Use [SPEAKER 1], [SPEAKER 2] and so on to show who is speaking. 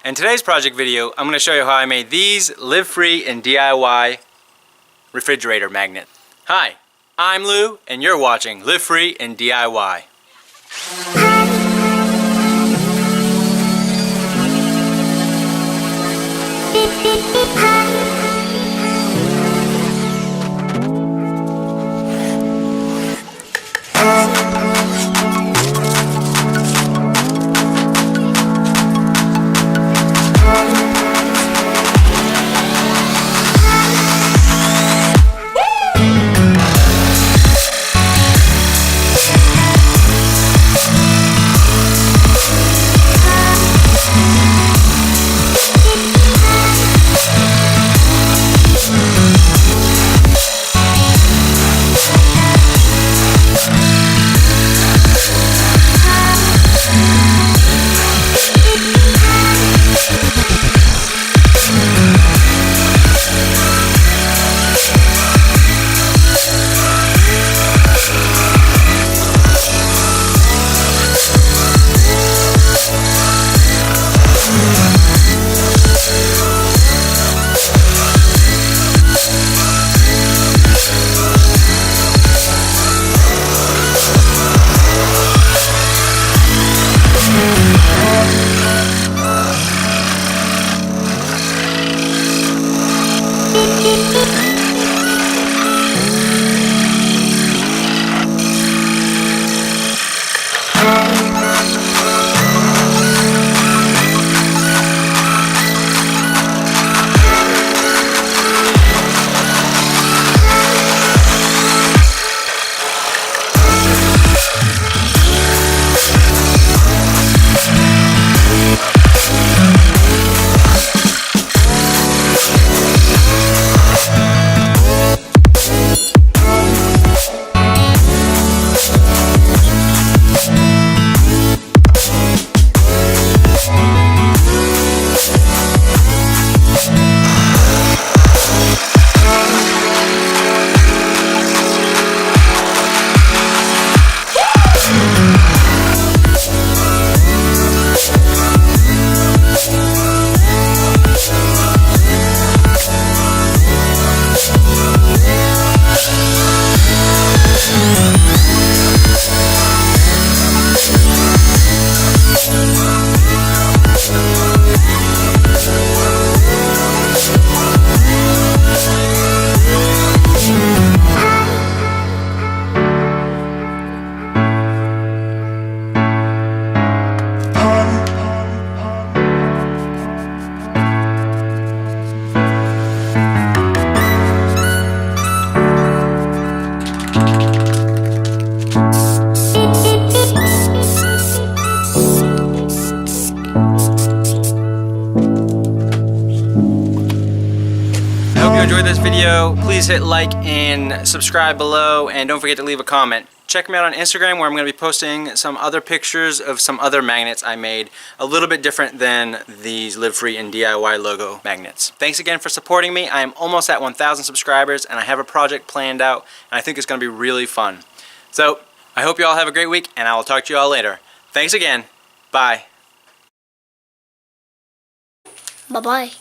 [SPEAKER 1] In today's project video, I'm going to show you how I made these live-free and DIY refrigerator magnets. Hi, I'm Lou, and you're watching Live Free and DIY. If you enjoyed this video, please hit like and subscribe below, and don't forget to leave a comment. Check me out on Instagram, where I'm going to be posting some other pictures of some other magnets I made, a little bit different than these Live Free and DIY logo magnets. Thanks again for supporting me. I am almost at 1,000 subscribers, and I have a project planned out, and I think it's going to be really fun. So I hope you all have a great week, and I will talk to you all later. Thanks again. Bye.
[SPEAKER 2] Bye-bye.